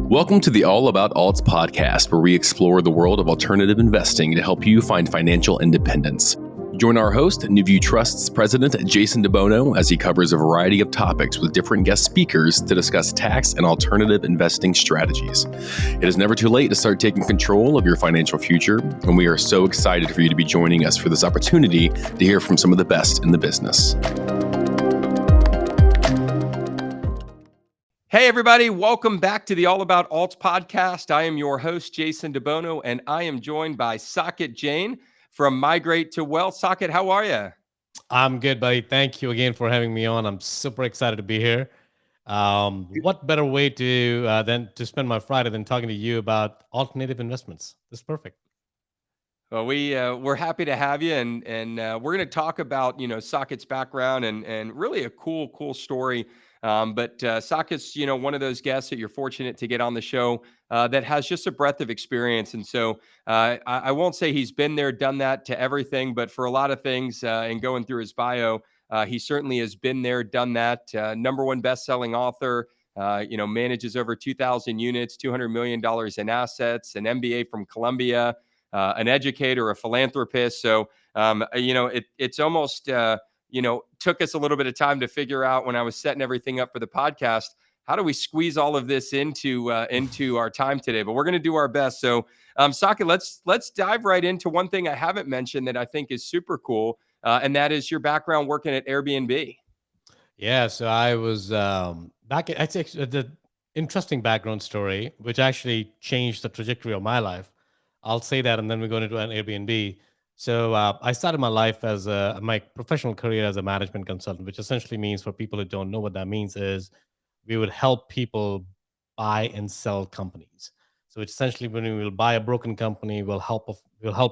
Welcome to the All About Alts podcast, where we explore the world of alternative investing to help you find financial independence. Join our host, NewView Trust's president, Jason DeBono, as he covers a variety of topics with different guest speakers to discuss tax and alternative investing strategies. It is never too late to start taking control of your financial future, and we are so excited for you to be joining us for this opportunity to hear from some of the best in the business. Hey, everybody. Welcome back to the All About Alts podcast. I am your host, Jason DeBono, and I am joined by Saket Jain from Migrate to Wealth. Saket, how are you? I'm good, buddy. Thank you again for having me on. I'm super excited to be here. What better way to than to spend my Friday than talking to you about alternative investments? This is perfect. Well, we're happy to have you, and we're going to talk about Saket's background and really a cool story. But Saket's one of those guests that you're fortunate to get on the show that has just a breadth of experience, and so I won't say he's been there, done that to everything, but for a lot of things, and going through his bio, he certainly has been there, done that. Number one best-selling author. Manages over 2,000 units, $200 million in assets, an MBA from Columbia. An educator, a philanthropist. So, it's almost, took us a little bit of time to figure out when I was setting everything up for the podcast, how do we squeeze all of this into our time today? But we're going to do our best. So, Saket, let's dive right into one thing I haven't mentioned that I think is super cool, and that is your background working at Airbnb. Yeah, so I was back. I'd say the interesting background story, which actually changed the trajectory of my life. I'll say that, and then we're going to do an Airbnb. So I started my life as my professional career as a management consultant, which essentially means, for people who don't know what that means, is we would help people buy and sell companies. So it's essentially, when we will buy a broken company, we'll help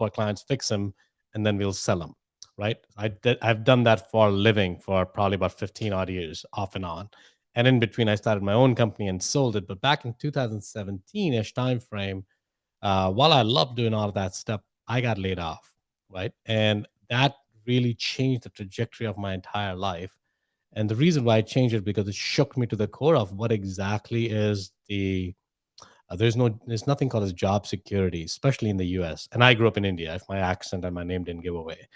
our clients fix them, and then we'll sell them. Right? I've done that for a living for probably about 15 odd years, off and on. And in between, I started my own company and sold it. But back in 2017-ish timeframe, while I loved doing all of that stuff, I got laid off, right? And that really changed the trajectory of my entire life. And the reason why it changed it, because it shook me to the core of what exactly is there's nothing called as job security, especially in the US. And I grew up in India, if my accent and my name didn't give away.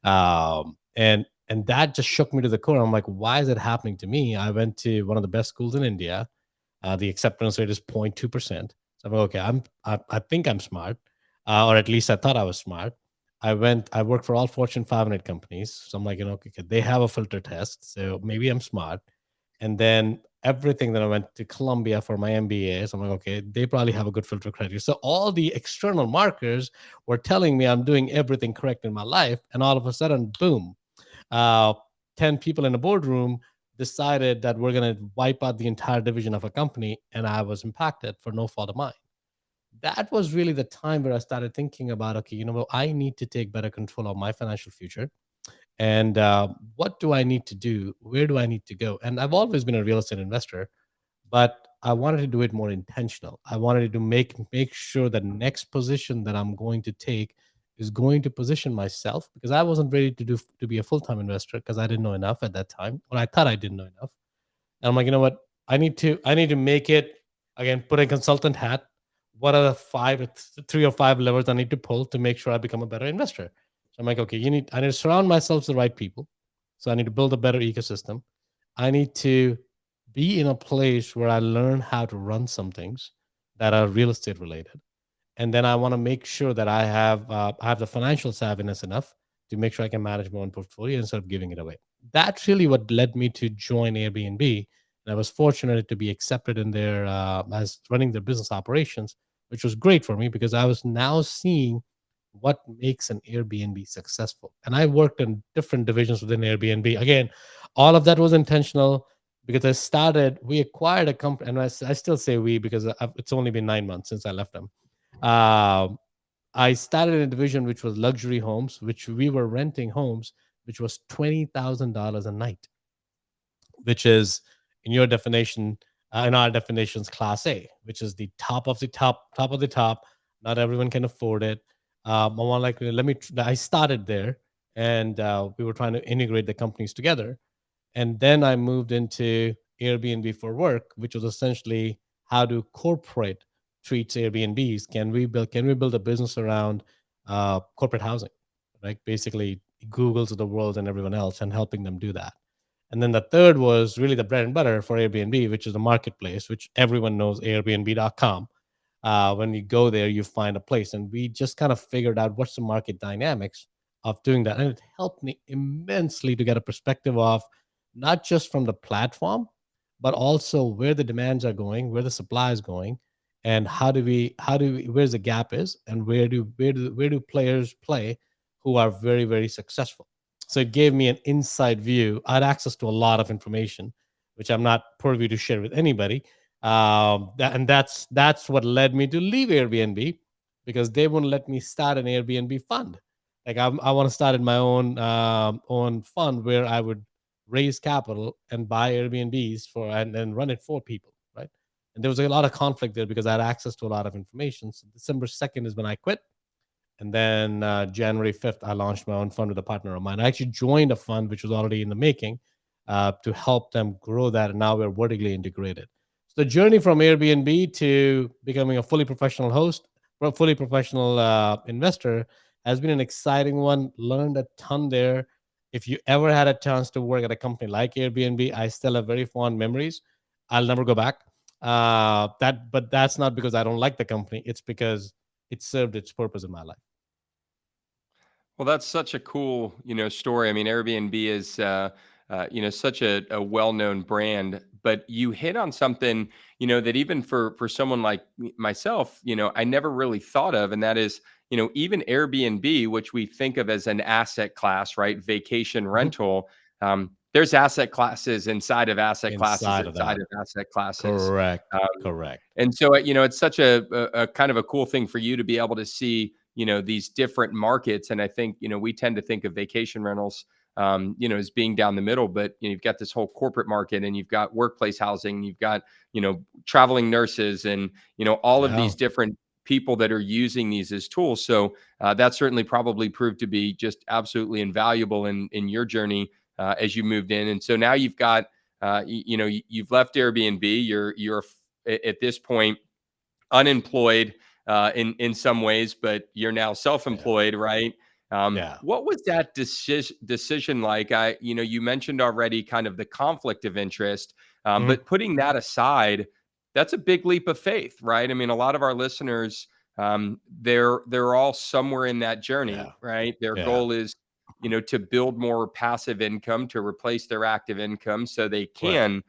And that just shook me to the core. I'm like, why is it happening to me? I went to one of the best schools in India. The acceptance rate is 0.2%. So I'm like, okay, I think I'm smart, or at least I thought I was smart. I worked for all Fortune 500 companies. So I'm like, okay, they have a filter test, so maybe I'm smart. And then everything that I went to Columbia for my MBA, so I'm like, okay, they probably have a good filter criteria. So all the external markers were telling me I'm doing everything correct in my life. And all of a sudden, boom, 10 people in a boardroom decided that we're going to wipe out the entire division of a company, and I was impacted for no fault of mine. That was really the time where I started thinking about, okay, I need to take better control of my financial future. And what do I need to do? Where do I need to go? And I've always been a real estate investor, but I wanted to do it more intentional. I wanted to make sure the next position that I'm going to take is going to position myself, because I wasn't ready to be a full-time investor, because I didn't know enough at that time, or I thought I didn't know enough. And I'm like, you know what? I need to make it, again, put a consultant hat. What are the 3 or 5 levers I need to pull to make sure I become a better investor? So I'm like, okay, I need to surround myself with the right people. So I need to build a better ecosystem. I need to be in a place where I learn how to run some things that are real estate related. And then I want to make sure that I have the financial savviness enough to make sure I can manage my own portfolio instead of giving it away. That's really what led me to join Airbnb. And I was fortunate to be accepted in their as running their business operations, which was great for me, because I was now seeing what makes an Airbnb successful. And I worked in different divisions within Airbnb. Again, all of that was intentional, because we acquired a company, and I still say we, because it's only been 9 months since I left them. I started in a division which was luxury homes, which we were renting homes, which was $20,000 a night, which is, in your definition, in our definitions, class A, which is the top of the top of the top. Not everyone can afford it. I started there, and we were trying to integrate the companies together. And then I moved into Airbnb for work, which was essentially how do corporate treats Airbnbs? Can we build a business around corporate housing, right? Basically, Google's of the world and everyone else, and helping them do that. And then the third was really the bread and butter for Airbnb, which is the marketplace, which everyone knows, Airbnb.com. When you go there, you find a place. And we just kind of figured out what's the market dynamics of doing that. And it helped me immensely to get a perspective of not just from the platform, but also where the demands are going, where the supply is going, and where's the gap is, and where do players play who are very, very successful. So it gave me an inside view. I had access to a lot of information, which I'm not privy to share with anybody. And that's what led me to leave Airbnb, because they wouldn't let me start an Airbnb fund. Like I want to start in my own fund where I would raise capital and buy Airbnbs and then run it for people, right? And there was a lot of conflict there because I had access to a lot of information. So December 2nd is when I quit. And then January 5th, I launched my own fund with a partner of mine. I actually joined a fund which was already in the making to help them grow that. And now we're vertically integrated. So the journey from Airbnb to becoming a fully professional host, or a fully professional investor, has been an exciting one. Learned a ton there. If you ever had a chance to work at a company like Airbnb, I still have very fond memories. I'll never go back. But that's not because I don't like the company. It's because it served its purpose in my life. Well, that's such a cool, story. I mean, Airbnb is, such a well-known brand, but you hit on something, that even for someone like myself, I never really thought of, and that is, even Airbnb, which we think of as an asset class, right? Vacation Mhm. rental. There's asset classes inside of asset classes Inside of inside that. of asset classes. Correct. Um, Correct. and so, it's such a kind of a cool thing for you to be able to see, these different markets. And I think, we tend to think of vacation rentals, as being down the middle, but you've got this whole corporate market, and you've got workplace housing, and you've got, traveling nurses, and, all of Yeah. these different people that are using these as tools. So that certainly probably proved to be just absolutely invaluable in your journey as you moved in. And so now you've got, you've left Airbnb. You're at this point unemployed in some ways, but you're now Yeah. self-employed, right? Yeah. What was that decision like? You mentioned already kind of the conflict of interest, Mhm. but putting that aside, that's a big leap of faith, right? I mean, a lot of our listeners, they're all somewhere in that journey, Yeah. right? Their Yeah. goal is, to build more passive income to replace their active income, so they Right. can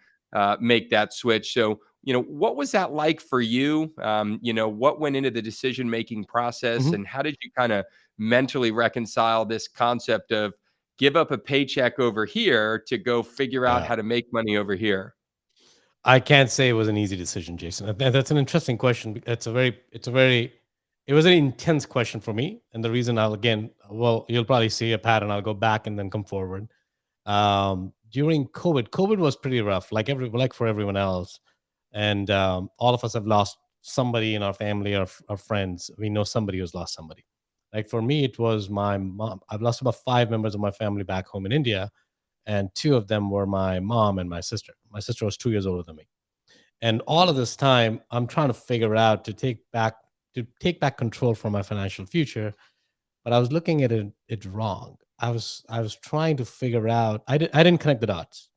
make that switch. So, what was that like for you? What went into the decision making process, Mhm. and how did you kind of mentally reconcile this concept of give up a paycheck over here to go figure out Yeah. how to make money over here? I can't say it was an easy decision, Jason. That's an interesting question. It was an intense question for me. And the reason you'll probably see a pattern. I'll go back and then come forward. During COVID was pretty rough, like for everyone else. And all of us have lost somebody in our family or friends. We know somebody who's lost somebody. Like for me, it was my mom. I've lost about 5 members of my family back home in India, and two of them were my mom and my sister. My sister was 2 years older than me. And all of this time, I'm trying to figure out to take back control for my financial future, but I was looking at it wrong. I was trying to figure out. I didn't connect the dots.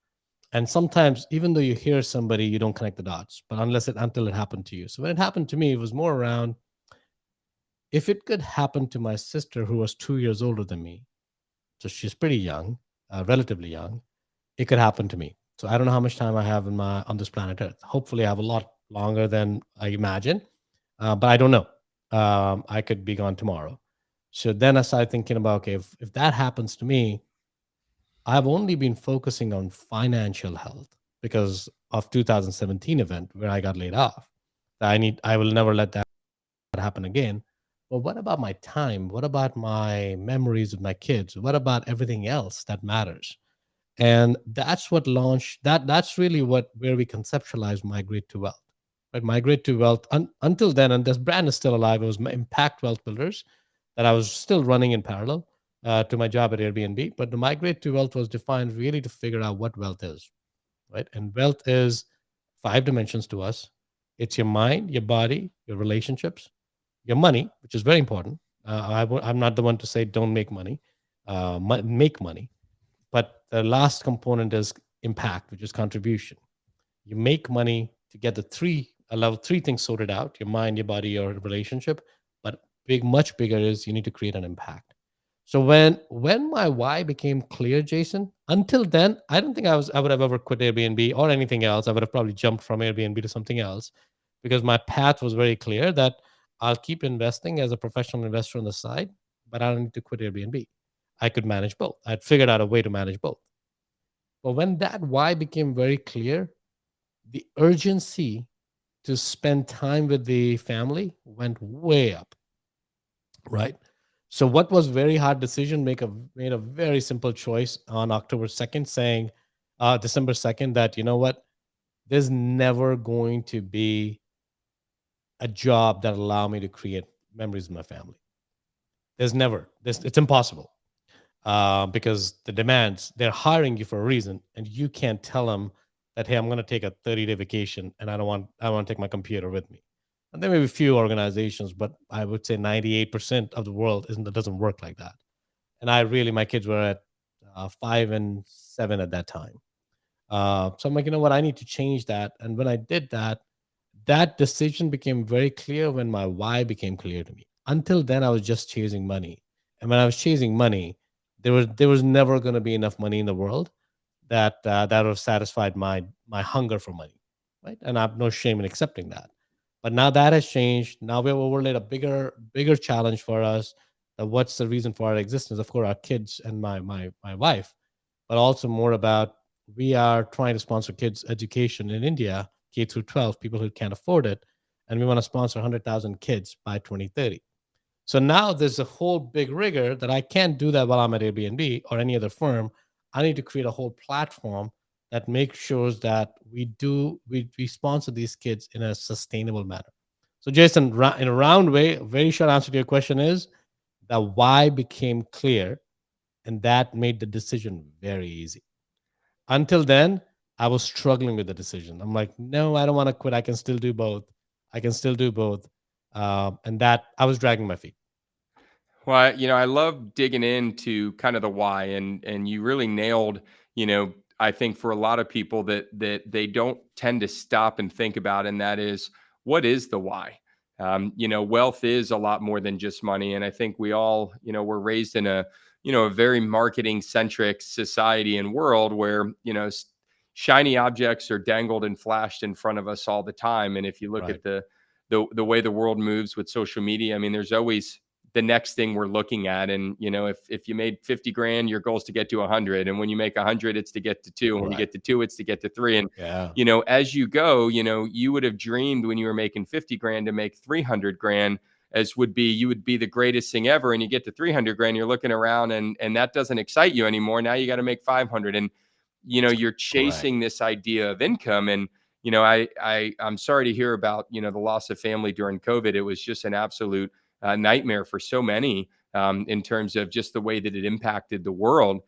And sometimes, even though you hear somebody, you don't connect the dots. But until it happened to you. So when it happened to me, it was more around, if it could happen to my sister who was 2 years older than me. So she's pretty young, relatively young. It could happen to me. So I don't know how much time I have on this planet Earth. Hopefully, I have a lot longer than I imagine, but I don't know. I could be gone tomorrow. So then I started thinking about, okay, if that happens to me, I've only been focusing on financial health because of 2017 event where I got laid off. I will never let that happen again. But what about my time? What about my memories with my kids? What about everything else that matters? And that's what launched that's really what where we conceptualize migrate to wealth. Right? Migrate to wealth until then, and this brand is still alive. It was Impact Wealth Builders that I was still running in parallel to my job at Airbnb. But the migrate to wealth was defined really to figure out what wealth is, right? And wealth is 5 dimensions to us. It's your mind, your body, your relationships, your money, which is very important. I'm not the one to say don't make money, make money. But the last component is impact, which is contribution. You make money to get the allow three things sorted out: your mind, your body, your relationship. But much bigger is you need to create an impact. So when my why became clear, Jason, until then, I don't think I would have ever quit Airbnb or anything else. I would have probably jumped from Airbnb to something else because my path was very clear that I'll keep investing as a professional investor on the side, but I don't need to quit Airbnb. I could manage both. I'd figured out a way to manage both. But when that why became very clear, the urgency to spend time with the family went way up, right? So what was very hard decision made a very simple choice on October 2nd, saying December 2nd, that you know what, there's never going to be a job that allow me to create memories with my family. There's never this. It's impossible because the demands, they're hiring you for a reason, and you can't tell them that, hey, I'm going to take a 30-day vacation and I want to take my computer with me. And there may be a few organizations, but I would say 98% of the world doesn't work like that. And my kids were at 5 and 7 at that time. So I'm like, you know what, I need to change that. And when I did that, that decision became very clear when my why became clear to me. Until then, I was just chasing money. And when I was chasing money, there was never going to be enough money in the world that would have satisfied my hunger for money, right? And I have no shame in accepting that. But now that has changed. Now we have overlaid a bigger challenge for us. What's the reason for our existence? Of course, our kids and my wife, but also more about, we are trying to sponsor kids' education in India, K through 12, people who can't afford it, and we want to sponsor 100,000 kids by 2030. So now there's a whole big rigor that I can't do that while I'm at Airbnb or any other firm. I need to create a whole platform that makes sure that we sponsor these kids in a sustainable manner. So Jason, in a round way, a very short answer to your question is the why became clear, and that made the decision very easy. Until then, I was struggling with the decision. I'm like, no, I don't want to quit. I can still do both. I can still do both. And that I was dragging my feet. Well, I love digging into kind of the why, and you really nailed, I think for a lot of people that they don't tend to stop and think about, and that is, what is the why? Wealth is a lot more than just money, and I think we all, we're raised in a very marketing centric society and world where shiny objects are dangled and flashed in front of us all the time. And if you look Right. at the way the world moves with social media, I mean, there's always the next thing we're looking at. And if you made 50 grand, your goal is to get to 100, and when you make 100, it's to get to 2, and when you Right. get to 2, it's to get to 3. And Yeah. as you go, you would have dreamed when you were making 50 grand to make 300 grand, as you would be the greatest thing ever, and you get to 300 grand, you're looking around, and that doesn't excite you anymore. Now you got to make 500, and you're Correct. chasing this idea of income. And I'm sorry to hear about the loss of family during COVID. It was just an absolute nightmare for so many, in terms of just the way that it impacted the world.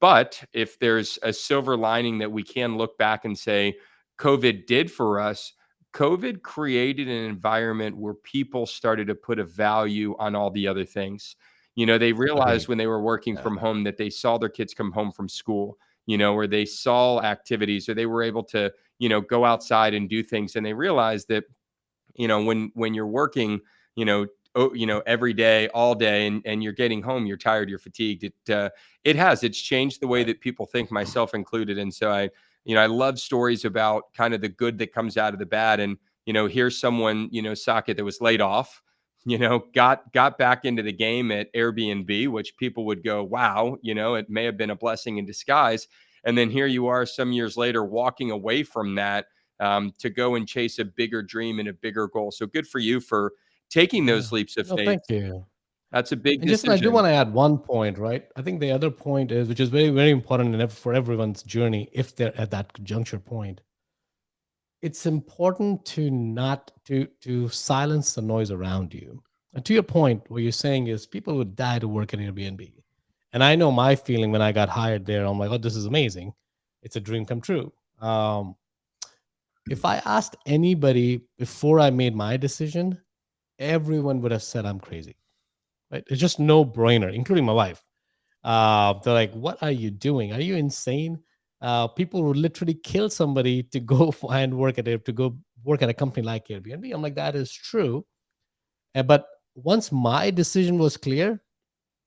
But if there's a silver lining that we can look back and say COVID did for us, COVID created an environment where people started to put a value on all the other things. They realized Agreed. when they were working Yeah. from home that they saw their kids come home from school, or they saw activities, or they were able to, go outside and do things. And they realized that when you're working, every day, all day, and you're getting home, you're tired, you're fatigued. It's changed the way Right. that people think, myself included. And so I love stories about kind of the good that comes out of the bad. And here's someone, Saket, that was laid off, got back into the game at Airbnb, which people would go, wow, it may have been a blessing in disguise. And then here you are some years later, walking away from that, to go and chase a bigger dream and a bigger goal. So good for you for taking Yeah. those leaps of No, faith. thank you. That's a big And Jason, I do decision. want to add one point, right? I think the other point is, which is very, very important for everyone's journey, if they're at that juncture point, it's important to not to silence the noise around you. And to your point, what you're saying is people would die to work at Airbnb. And I know my feeling when I got hired there. I'm like, oh, this is amazing. It's a dream come true. Um, if I asked anybody before I made my decision, everyone would have said I'm crazy. Right? It's just no brainer, including my wife. They're like, "What are you doing? Are you insane?" People would literally kill somebody to go find work at it, to go work at a company like Airbnb. I'm like, that is true. But once my decision was clear,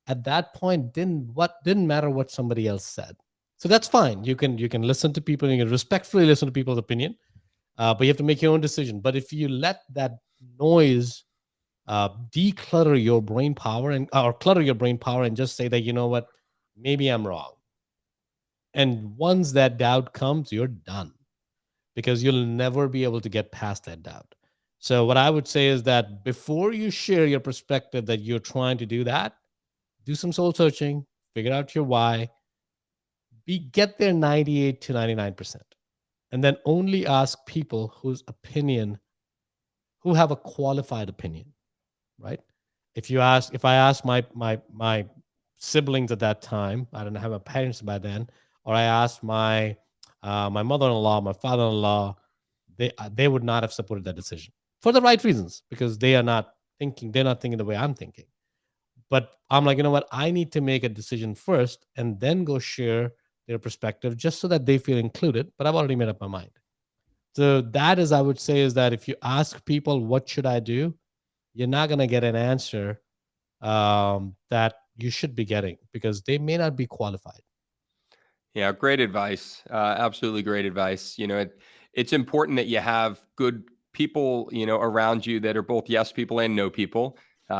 at that point, didn't matter what somebody else said. So that's fine. You can listen to people. You can respectfully listen to people's opinion, but you have to make your own decision. But if you let that noise declutter your brain power and or clutter your brain power and just say that, you know what, maybe I'm wrong. And once that doubt comes, you're done because you'll never be able to get past that doubt. So what I would say is that before you share your perspective that you're trying to do that, do some soul searching, figure out your why, get there 98 to 99%. And then only ask people who have a qualified opinion, right? If I ask my siblings at that time, I didn't have my parents by then, or I asked my mother-in-law, my father-in-law, they would not have supported that decision for the right reasons because they're not thinking the way I'm thinking. But I'm like, you know what? I need to make a decision first and then go share their perspective just so that they feel included. But I've already made up my mind. So that is, I would say, is that if you ask people, what should I do? You're not going to get an answer that you should be getting because they may not be qualified. Yeah, great advice. Absolutely great advice. It's important that you have good people, around you that are both yes people and no people.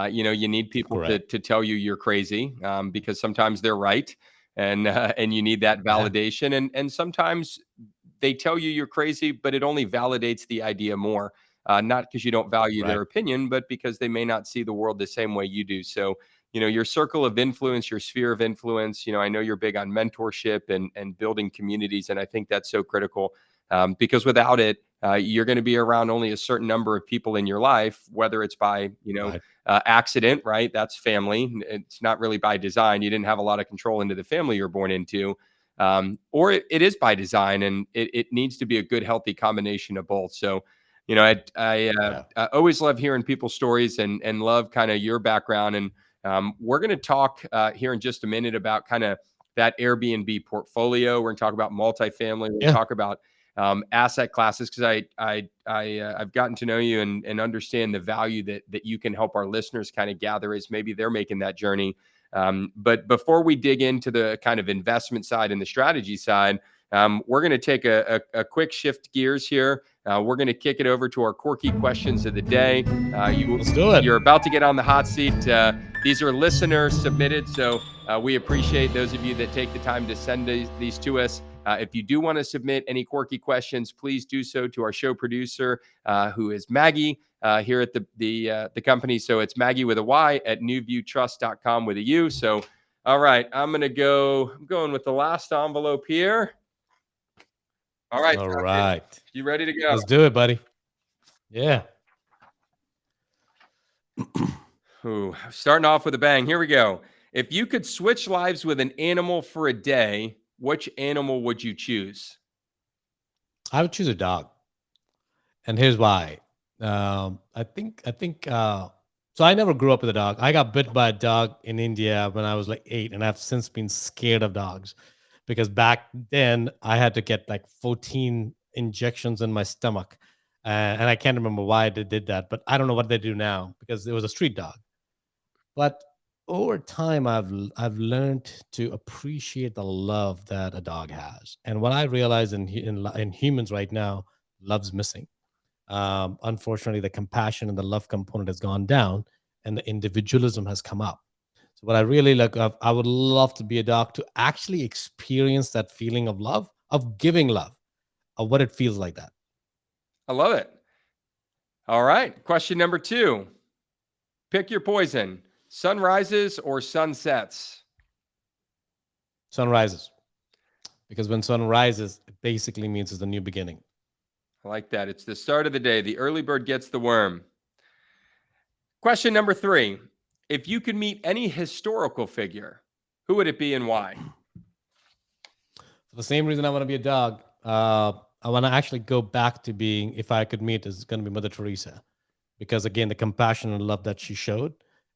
You need people to Correct. tell you you're crazy, because sometimes they're right, and you need that Yeah. validation. And sometimes they tell you you're crazy, but it only validates the idea more. Not because you don't value their Right. opinion, but because they may not see the world the same way you do. So, your circle of influence, your sphere of influence. I know you're big on mentorship and building communities, and I think that's so critical, because without it, you're going to be around only a certain number of people in your life, whether it's by Right. accident, right? That's family. It's not really by design. You didn't have a lot of control into the family you're born into, or it is by design, and it needs to be a good, healthy combination of both. So, Yeah. I always love hearing people's stories and love kind of your background. And we're going to talk here in just a minute about kind of that Airbnb portfolio. We're going to talk about multifamily. We'll Yeah. talk about asset classes because I've gotten to know you and understand the value that you can help our listeners kind of gather as maybe they're making that journey. But before we dig into the kind of investment side and the strategy side, we're going to take a quick shift gears here. We're going to kick it over to our quirky questions of the day. Let's do it. You're about to get on the hot seat. These are listener submitted, so we appreciate those of you that take the time to send these to us. If you do want to submit any quirky questions, please do so to our show producer, who is Maggie, here at the company. So it's Maggie with a Y at newviewtrust.com with a U. So, all right, I'm going with the last envelope here. All right, All Saket, right. you ready to go? Let's do it, buddy. Yeah. Ooh, starting off with a bang. Here we go. If you could switch lives with an animal for a day, which animal would you choose? I would choose a dog. And here's why. So I never grew up with a dog. I got bit by a dog in India when I was like 8, and I've since been scared of dogs because back then I had to get like 14 injections in my stomach. And I can't remember why they did that, but I don't know what they do now because it was a street dog. But over time, I've learned to appreciate the love that a dog has. And what I realize in humans right now, love's missing. Unfortunately, the compassion and the love component has gone down, and the individualism has come up. So, what I really like, I would love to be a dog to actually experience that feeling of love, of giving love, of what it feels like that. I love it. All right. Question number 2. Pick your poison. Sunrises or sunsets? Sun rises, because when sun rises, it basically means it's a new beginning. I like that. It's the start of the day. The early bird gets the worm. Question number 3. If you could meet any historical figure, who would it be and why? For the same reason I want to be a dog. I want to actually go back to being, if I could meet, is going to be Mother Teresa, because again, the compassion and love that she showed,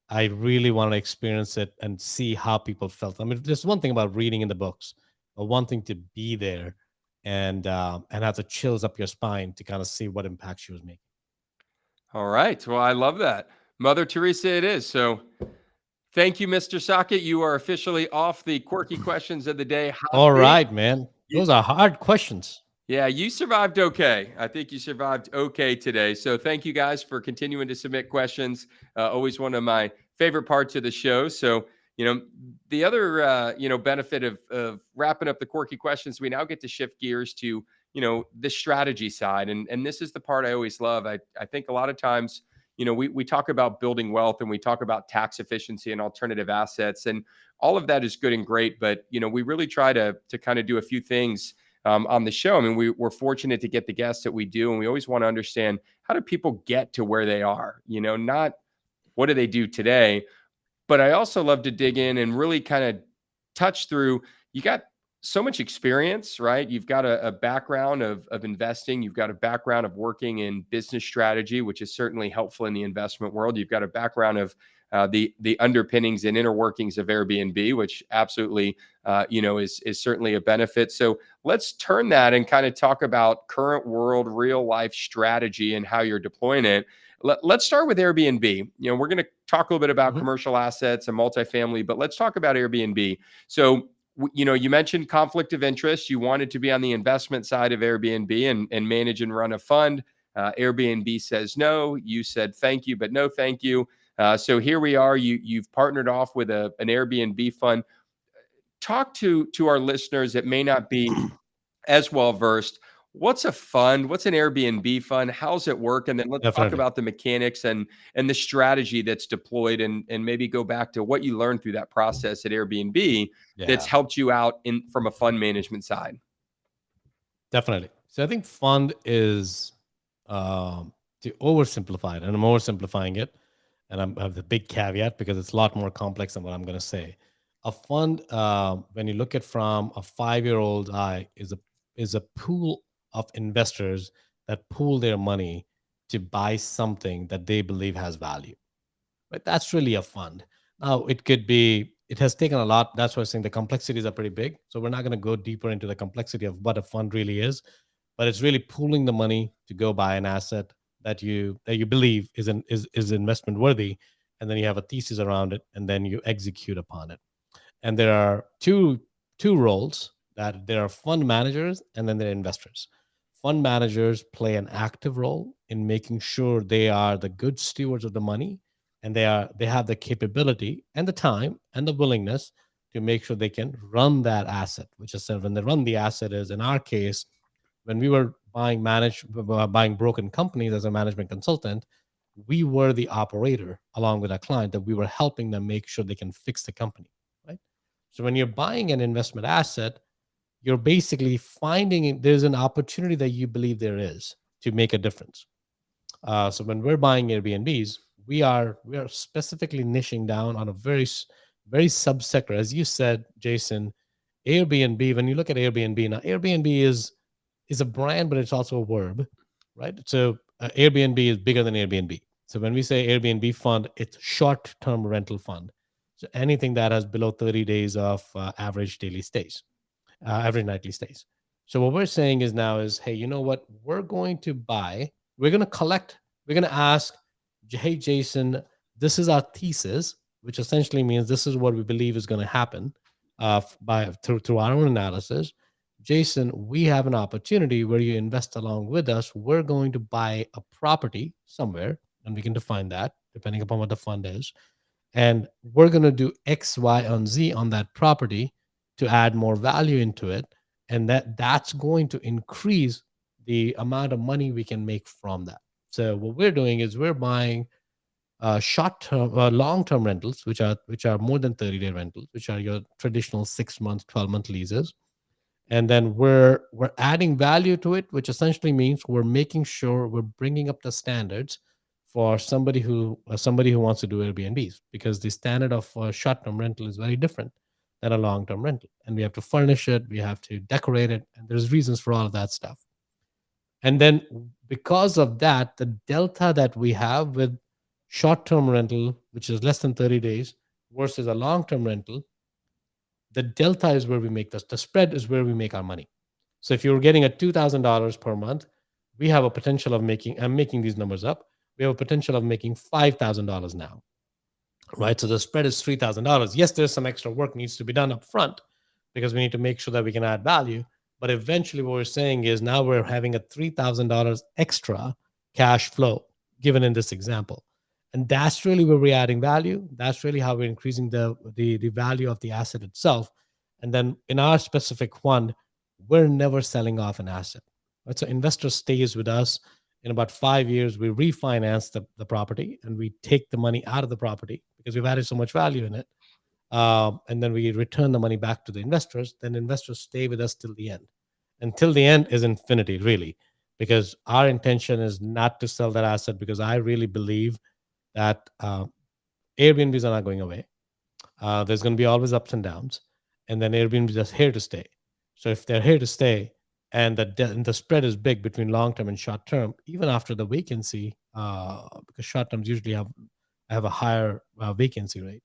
I really want to experience it and see how people felt. I mean, there's one thing about reading in the books, but one thing to be there and have the chills up your spine to kind of see what impact she was making. All right. Well, I love that. Mother Teresa it is. So thank you, Mr. Saket. You are officially off the quirky questions of the day hot All seat. right, man. Those are hard questions. Yeah, you survived okay. I think you survived okay today. So thank you guys for continuing to submit questions. Always one of my favorite parts of the show. So, the other, benefit of wrapping up the quirky questions, we now get to shift gears to, the strategy side. And this is the part I always love. I think a lot of times, we talk about building wealth and we talk about tax efficiency and alternative assets. And all of that is good and great. But, we really try to kind of do a few things on the show. I mean, we're fortunate to get the guests that we do, and we always want to understand, how do people get to where they are? Not what do they do today, but I also love to dig in and really kind of touch through. You got so much experience, right? You've got a background of investing. You've got a background of working in business strategy, which is certainly helpful in the investment world. You've got a background of the underpinnings and inner workings of Airbnb, which absolutely is certainly a benefit. So let's turn that and kind of talk about current world, real life strategy and how you're deploying it. Let's start with Airbnb. We're going to talk a little bit about commercial assets and multifamily, but let's talk about Airbnb. So you mentioned conflict of interest. You wanted to be on the investment side of Airbnb and manage and run a fund. Airbnb says no. You said thank you, but no thank you. So here we are. You've partnered off with an Airbnb fund. Talk to our listeners that may not be as well versed. What's a fund? What's an Airbnb fund? How's it work? And then let's talk Definitely. about the mechanics and the strategy that's deployed, and maybe go back to what you learned through that process at Airbnb that's Yeah, helped you out from a fund management side. definitely. So I think fund is, to oversimplify it, and I'm oversimplifying it, and I have the big caveat because it's a lot more complex than what I'm going to say. A fund, when you look at from a 5-year-old eye, is a pool of investors that pool their money to buy something that they believe has value. Right? That's really a fund. Now it could be. It has taken a lot. That's why I'm saying the complexities are pretty big. So we're not going to go deeper into the complexity of what a fund really is, but it's really pooling the money to go buy an asset that you believe is investment worthy, and then you have a thesis around it, and then you execute upon it. And there are two roles, that there are fund managers and then there are investors. Fund managers play an active role in making sure they are the good stewards of the money, and they have the capability and the time and the willingness to make sure they can run that asset, which is when they run the asset is, in our case, when we were buying broken companies as a management consultant, we were the operator along with our client, that we were helping them make sure they can fix the company, right? So when you're buying an investment asset, you're basically finding there's an opportunity that you believe there is to make a difference. So when we're buying Airbnbs, we are specifically niching down on a very subsector, as you said, Jason. Airbnb. When you look at Airbnb now, Airbnb is a brand, but it's also a verb, right? So Airbnb is bigger than Airbnb. So when we say Airbnb fund, it's short-term rental fund. So anything that has below 30 days of average daily stays, average nightly stays. So what we're saying is now is, hey, you know what? We're going to collect, we're going to ask, hey, Jason, this is our thesis, which essentially means this is what we believe is going to happen through our own analysis. Jason, we have an opportunity where you invest along with us. We're going to buy a property somewhere, and we can define that depending upon what the fund is. And we're going to do X, Y, and Z on that property to add more value into it. And that's going to increase the amount of money we can make from that. So what we're doing is we're buying short-term, long-term rentals, which are more than 30-day rentals, which are your traditional 6 month, 12-month leases, and then we're adding value to it, which essentially means we're making sure we're bringing up the standards for somebody who wants to do Airbnbs, because the standard of short-term rental is very different than a long-term rental, and we have to furnish it, we have to decorate it, and there's reasons for all of that stuff. And then because of that, the delta that we have with short-term rental, which is less than 30 days, versus a long-term rental, the delta is where we make the spread is where we make our money. So if you're getting a $2,000 per month, we have a potential of making, I'm making these numbers up, we have a potential of making $5,000 now, right? So the spread is $3,000. Yes, there's some extra work needs to be done up front because we need to make sure that we can add value. But eventually, what we're saying is now we're having a $3,000 extra cash flow given in this example. And that's really where we're adding value. That's really how we're increasing the value of the asset itself. And then in our specific fund, we're never selling off an asset. Right? So investor stays with us. In about 5 years, we refinance the property and we take the money out of the property because we've added so much value in it. And then we return the money back to the investors. Then investors stay with us till the end. And till the end is infinity, really, because our intention is not to sell that asset because I really believe that Airbnbs are not going away. There's going to be always ups and downs. And then Airbnb is just here to stay. So if they're here to stay and the spread is big between long term and short term, even after the vacancy, because short terms usually have a higher vacancy rate.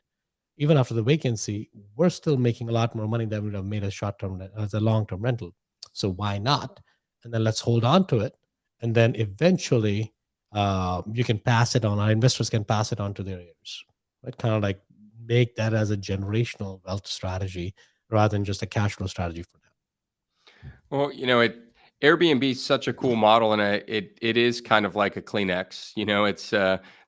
Even after the vacancy, we're still making a lot more money than we would have made as short term as a long term rental. So why not? And then let's hold on to it, and then eventually you can pass it on. Our investors can pass it on to their heirs, right? Kind of like make that as a generational wealth strategy rather than just a cash flow strategy for them. Well, Airbnb is such a cool model, and it is kind of like a Kleenex. It's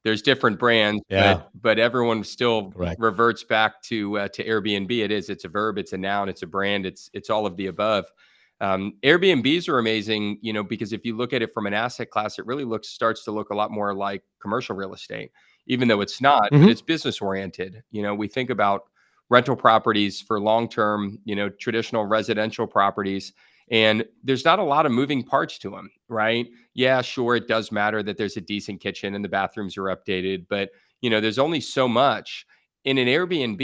there's different brands, Yeah, but everyone still correct. reverts back to Airbnb. It's a verb, it's a noun, it's a brand, it's all of the above. Airbnbs are amazing, because if you look at it from an asset class, it really starts to look a lot more like commercial real estate, even though it's not, but Hmm. it's business oriented. We think about rental properties for long term, traditional residential properties. And there's not a lot of moving parts to them, right? Yeah, sure, it does matter that there's a decent kitchen and the bathrooms are updated, but there's only so much. In an Airbnb,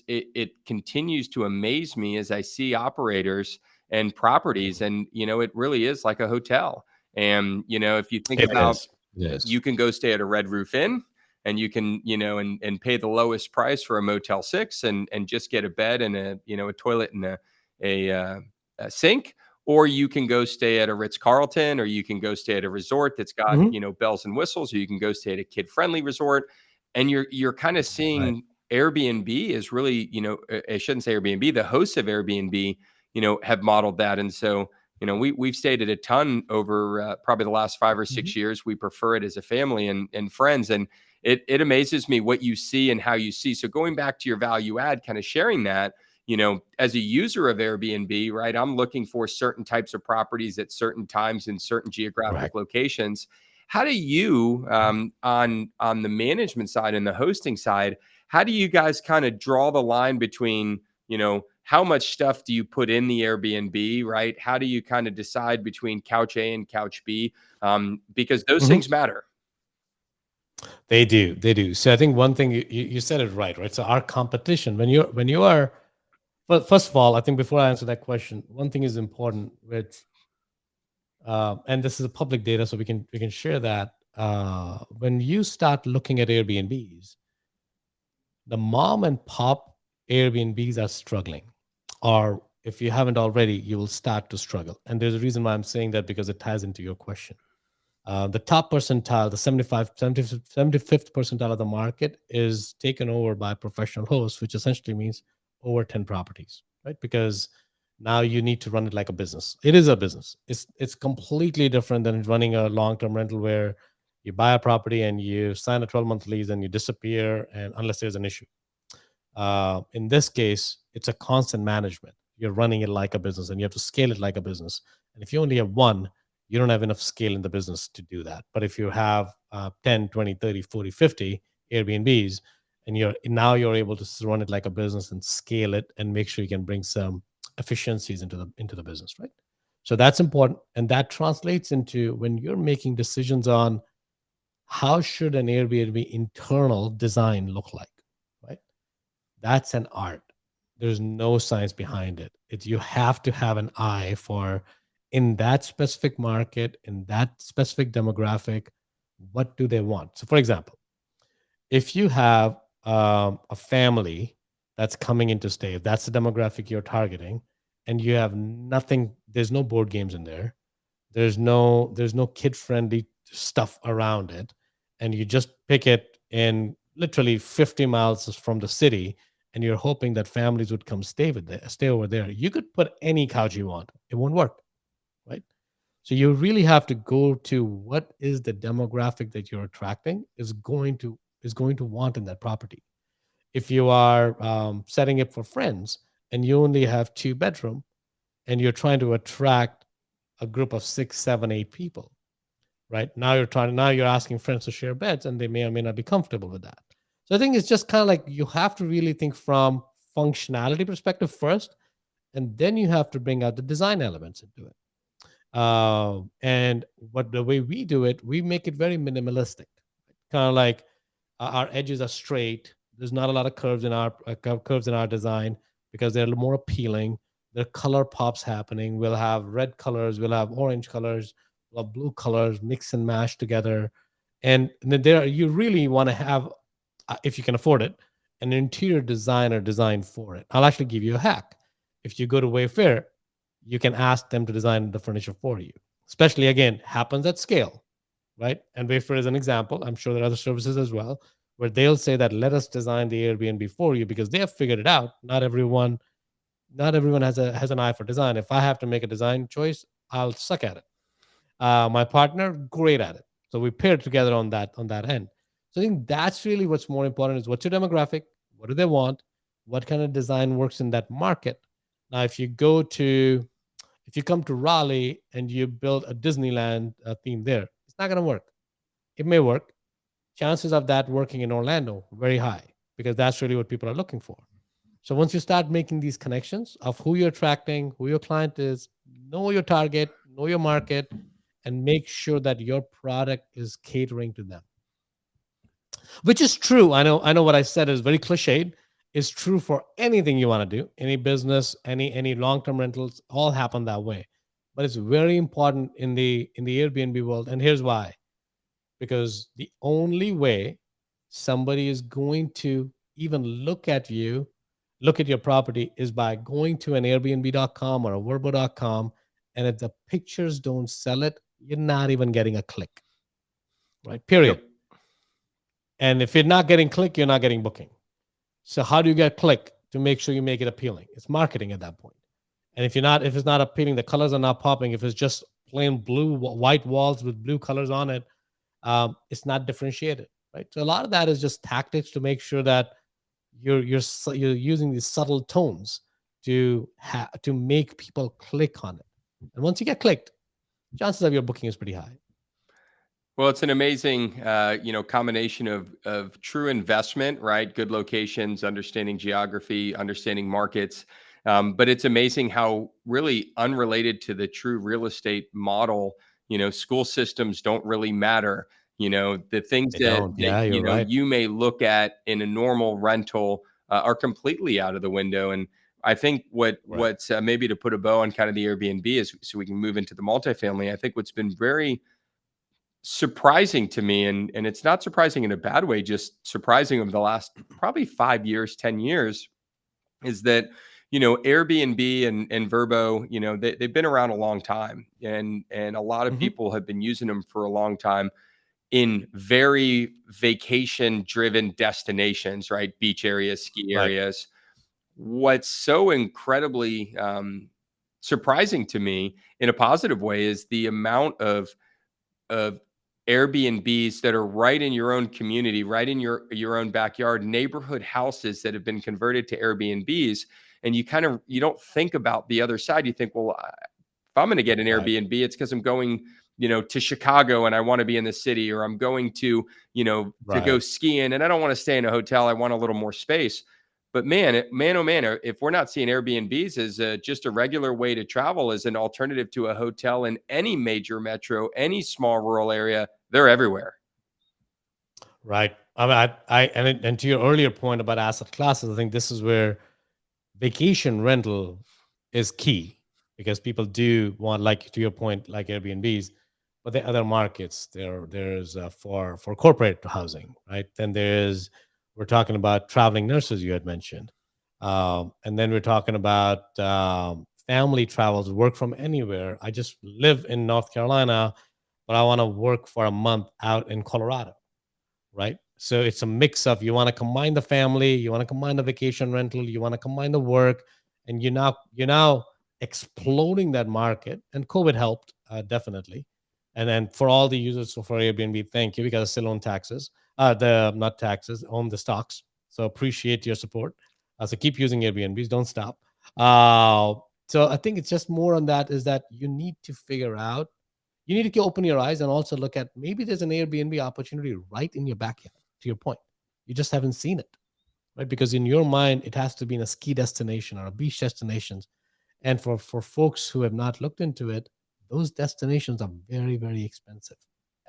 it continues to amaze me as I see operators and properties, and it really is like a hotel. And if you think It about, is. It is. you can go stay at a Red Roof Inn, and you can and pay the lowest price for a Motel 6 and just get a bed and a toilet and a sink. Or you can go stay at a Ritz-Carlton, or you can go stay at a resort that's got Hmm. bells and whistles, or you can go stay at a kid-friendly resort. And you're kind of Right. seeing Airbnb is really, I shouldn't say Airbnb, the hosts of Airbnb have modeled that. And so we've stayed at a ton over probably the last 5 or 6 years. We prefer it as a family and friends, and it amazes me what you see and how you see. So going back to your value add, kind of sharing that, as a user of Airbnb, right, I'm looking for certain types of properties at certain times in certain geographic Correct. locations. How do you, on the management side and the hosting side, how do you guys kind of draw the line between, how much stuff do you put in the Airbnb, right? How do you kind of decide between couch A and couch B? Because those Hmm. things matter. They do. They do. So I think one thing you said it right? So our competition when you are, well, first of all, I think before I answer that question, one thing is important, which and this is a public data, so we can share that. When you start looking at Airbnbs, the mom and pop Airbnbs are struggling, or if you haven't already, you will start to struggle. And there's a reason why I'm saying that because it ties into your question. The top percentile, the 75th percentile of the market is taken over by professional hosts, which essentially means over 10 properties, right? Because now you need to run it like a business. It is a business. It's completely different than running a long-term rental where you buy a property and you sign a 12-month lease and you disappear, and unless there's an issue. In this case, it's a constant management. You're running it like a business and you have to scale it like a business. And if you only have one, you don't have enough scale in the business to do that. But if you have 10, 20, 30, 40, 50 Airbnbs, and you're able to run it like a business and scale it and make sure you can bring some efficiencies into the business, right? So that's important. And that translates into when you're making decisions on how should an Airbnb internal design look like, right? That's an art. There's no science behind it. You have to have an eye for in that specific market, in that specific demographic, what do they want? So, for example, if you have a family that's coming in to stay, if that's the demographic you're targeting, and you have nothing, there's no board games in there, there's no kid friendly stuff around it, and you just pick it in literally 50 miles from the city, and you're hoping that families would come stay over there. You could put any couch you want, it won't work, right? So you really have to go to what is the demographic that you're attracting is going to want in that property. If you are setting it for friends and you only have 2 bedroom and you're trying to attract a group of 6, 7, 8 people, right? Now you're asking friends to share beds, and they may or may not be comfortable with that. So I think it's just kind of like you have to really think from functionality perspective first, and then you have to bring out the design elements into it. And what the way we do it, we make it very minimalistic, kind of like our edges are straight. There's not a lot of curves in our design because they're more appealing. The color pops happening. We'll have red colors, we'll have orange colors, we'll have blue colors, mix and mash together. And then there you really want to have, if you can afford it, an interior designer design for it. I'll actually give you a hack. If you go to Wayfair, you can ask them to design the furniture for you. Especially again, happens at scale, right? And Wayfair is an example. I'm sure there are other services as well where they'll say that let us design the Airbnb for you because they have figured it out. Not everyone has an eye for design. If I have to make a design choice, I'll suck at it. My partner, great at it. So we paired together on that end. So I think that's really what's more important is what's your demographic, what do they want, what kind of design works in that market. Now, if you come to Raleigh and you build a Disneyland theme there, it's not going to work. It may work. Chances of that working in Orlando very high because that's really what people are looking for. So once you start making these connections of who you're attracting, who your client is, know your target, know your market, and make sure that your product is catering to them. Which is true. I know what I said is very cliched. It's true for anything you want to do, any business, any long-term rentals, all happen that way. But it's very important in the Airbnb world. And here's why. Because the only way somebody is going to even look at your property is by going to an airbnb.com or a verbo.com. And if the pictures don't sell it, you're not even getting a click, right? Period. Yep. And if you're not getting click, you're not getting booking. So how do you get click to make sure you make it appealing? It's marketing at that point. And if it's not appealing, the colors are not popping. If it's just plain white walls with blue colors on it, it's not differentiated, right? So a lot of that is just tactics to make sure that you're using these subtle tones to make people click on it. And once you get clicked, chances of your booking is pretty high. Well, it's an amazing, combination of true investment, right? Good locations, understanding geography, understanding markets. But it's amazing how really unrelated to the true real estate model, school systems don't really matter. The things They that don't. Yeah, you're right. you may look at in a normal rental are completely out of the window. And I think Right. what's maybe to put a bow on kind of the Airbnb is so we can move into the multifamily. I think what's been very surprising to me, and it's not surprising in a bad way, just surprising over the last probably 5 years, 10 years, is that Airbnb and Verbo, they've been around a long time, and a lot of Hmm. people have been using them for a long time in very vacation driven destinations, right? Beach areas, ski Right. areas. What's so incredibly surprising to me in a positive way is the amount of Airbnbs that are right in your own community, right in your own backyard, neighborhood houses that have been converted to Airbnbs. And you don't think about the other side. You think, well, if I'm going to get an Right. Airbnb, it's because I'm going, to Chicago and I want to be in the city, or I'm going to, to go Right. skiing and I don't want to stay in a hotel. I want a little more space. But man, oh man, if we're not seeing Airbnbs as just a regular way to travel, as an alternative to a hotel in any major metro, any small rural area, they're everywhere. Right. I mean, and to your earlier point about asset classes, I think this is where vacation rental is key. because people do want, like to your point, like Airbnbs, but there are other markets. There's for corporate housing, right? Then there's, we're talking about traveling nurses you had mentioned, and then we're talking about family travels, work from anywhere. I just live in North Carolina, but I want to work for a month out in Colorado, right? So it's a mix of, you want to combine the family, you want to combine the vacation rental, you want to combine the work, and you're now exploding that market. And COVID helped, definitely. And then for all the users, so for Airbnb, thank you, because I still own taxes, the not taxes, own the stocks. So appreciate your support. So keep using Airbnbs, don't stop. Uh, so I think it's just more on that, is that you need to figure out, you need to open your eyes and also look at, maybe there's an Airbnb opportunity right in your backyard. To your point, you just haven't seen it, right? Because in your mind, it has to be in a ski destination or a beach destination. And for folks who have not looked into it, those destinations are very, very expensive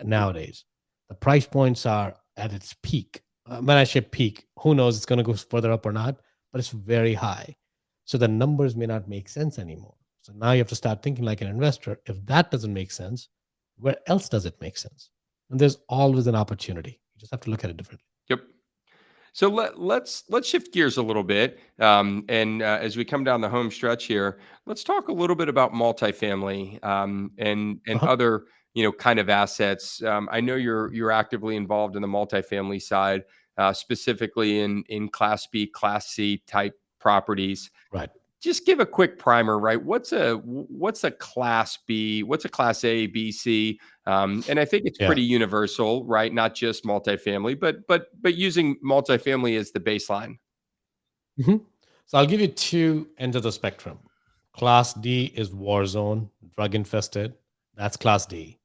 nowadays. The price points are at its peak. When I say peak, who knows, it's going to go further up or not, but it's very high. So the numbers may not make sense anymore. So now you have to start thinking like an investor. If that doesn't make sense, where else does it make sense? And there's always an opportunity. You just have to look at it differently. Yep. So let's shift gears a little bit, and as we come down the home stretch here, let's talk a little bit about multifamily, and Uh-huh. other, kind of assets. I know you're actively involved in the multifamily side, specifically in Class B, Class C type properties. Right. Just give a quick primer, right? What's a Class B? What's a Class A, B, C? And I think it's Yeah. pretty universal, right? Not just multifamily, but using multifamily as the baseline. Mhm. So I'll give you two ends of the spectrum. Class D is war zone, drug infested. That's Class D.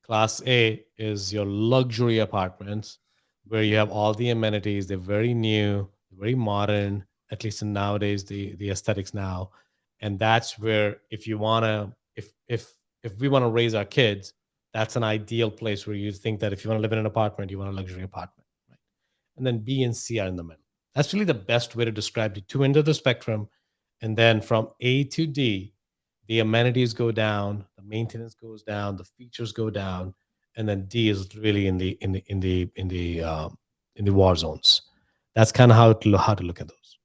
Class A is your luxury apartments where you have all the amenities. They're very new, very modern, at least in nowadays, the aesthetics now. And that's where, if you wanna, if we want to raise our kids, that's an ideal place where you think that if you want to live in an apartment, you want a luxury apartment, right? And then B and C are in the middle. That's really the best way to describe the two ends of the spectrum. And then from A to D, the amenities go down, the maintenance goes down, the features go down, and then D is really in the war zones. That's kind of how to look at those.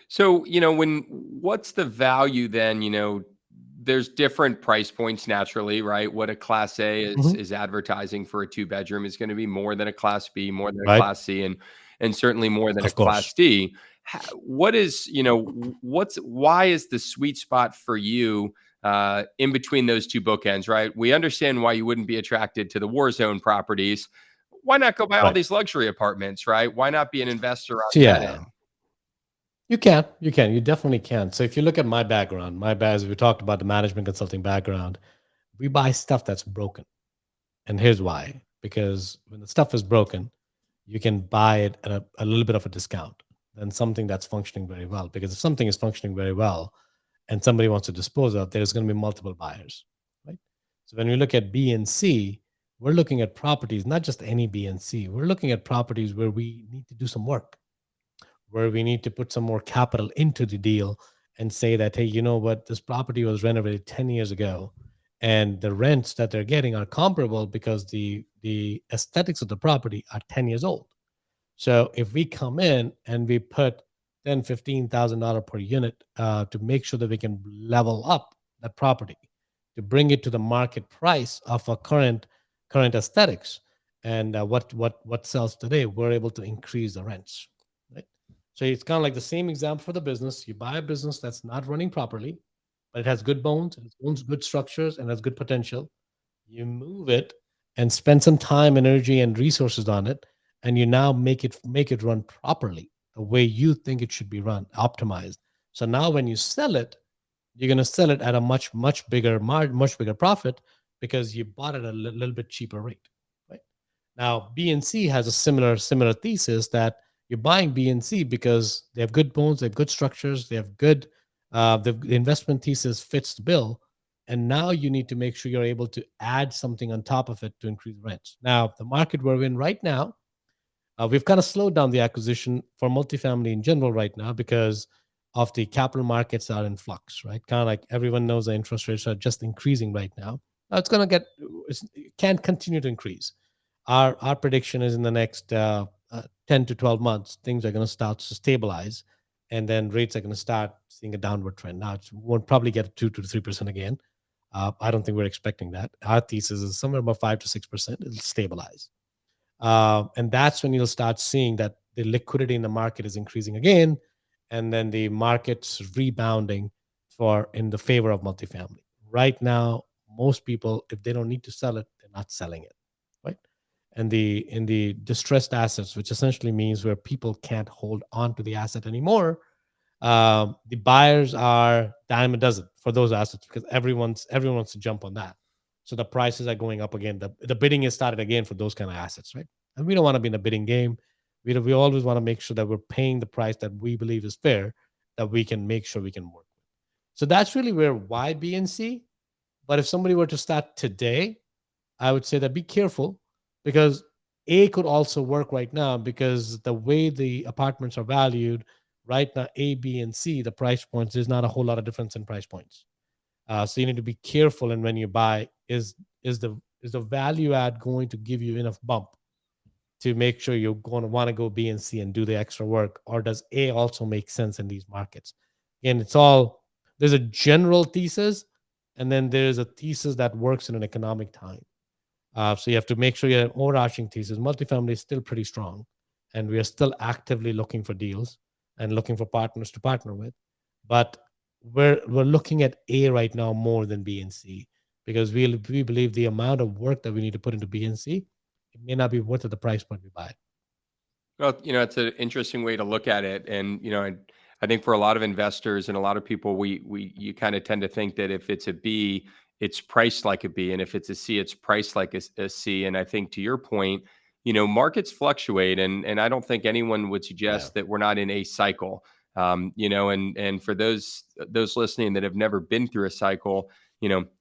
So, what's the value then? There's different price points naturally, right? What a Class A is Mhm. is advertising for a two-bedroom is going to be more than a Class B, more than a Right? Class C, and certainly more than a Of course. Class D. Why is the sweet spot for you in between those two bookends, right? We understand why you wouldn't be attracted to the war zone properties. Why not go buy all Right. these luxury apartments, right? Why not be an investor on So that yeah, end? you definitely can. So if you look at my background, as we talked about the management consulting background, we buy stuff that's broken. And here's why. Because when the stuff is broken, you can buy it at a little bit of a discount than something that's functioning very well. Because if something is functioning very well and somebody wants to dispose of, there's going to be multiple buyers, right? So when we look at B and C, we're looking at properties, not just any B and C. We're looking at properties where we need to do some work, where we need to put some more capital into the deal and say that, hey, you know what, this property was renovated 10 years ago and the rents that they're getting are comparable because the aesthetics of the property are 10 years old. So if we come in and we put $10,000, $15,000 per unit, to make sure that we can level up that property, to bring it to the market price of a current aesthetics, and what sells today, we're able to increase the rents, right? So it's kind of like the same example for the business. You buy a business that's not running properly, but it has good bones, it owns good structures, and has good potential. You move it and spend some time, energy, and resources on it, and you now make it run properly the way you think it should be run, optimized. So now when you sell it, you're going to sell it at a much bigger much bigger profit because you bought it at a little bit cheaper rate, right? Now B and C has a similar thesis, that you're buying B and C because they have good bones, they have good structures, they have good, the investment thesis fits the bill, and now you need to make sure you're able to add something on top of it to increase rents. Now the market we're in right now, we've kind of slowed down the acquisition for multifamily in general right now because of the capital markets are in flux, right? Kind of like everyone knows the interest rates are just increasing right now. It's going to it can't continue to increase. Our prediction is in the next 10 to 12 months, things are going to start to stabilize, and then rates are going to start seeing a downward trend. Now, it won't probably get 2 to 3% again. I don't think we're expecting that. Our thesis is somewhere about 5 to 6%. It'll stabilize. And that's when you'll start seeing that the liquidity in the market is increasing again, and then the market's rebounding for in the favor of multifamily. Right now, most people, if they don't need to sell it, they're not selling it, right? And in the distressed assets, which essentially means where people can't hold on to the asset anymore, the buyers are dime a dozen for those assets because everyone wants to jump on that. So the prices are going up again. The bidding is started again for those kind of assets, right? And we don't want to be in a bidding game. We always want to make sure that we're paying the price that we believe is fair, that we can make sure we can work with. So that's really where why BNC. But if somebody were to start today, I would say that be careful because A could also work right now because the way the apartments are valued right now, A, B, and C, the price points, there's not a whole lot of difference in price points. So you need to be careful. And when you buy, is the value add going to give you enough bump to make sure you're going to want to go B and C and do the extra work, or does A also make sense in these markets? Again, there's a general thesis, and then there's a thesis that works in an economic time. So you have to make sure you have an overarching thesis. Multifamily is still pretty strong, and we are still actively looking for deals and looking for partners to partner with. But we're looking at A right now more than B and C because we believe the amount of work that we need to put into B and C, it may not be worth at the price point we buy it. Well, it's an interesting way to look at it, and I think for a lot of investors and a lot of people, you kind of tend to think that if it's a B, it's priced like a B, and if it's a C, it's priced like a C. And I think to your point, markets fluctuate, and I don't think anyone would Yeah. suggest that we're not in a cycle. And for those listening that have never been through a cycle,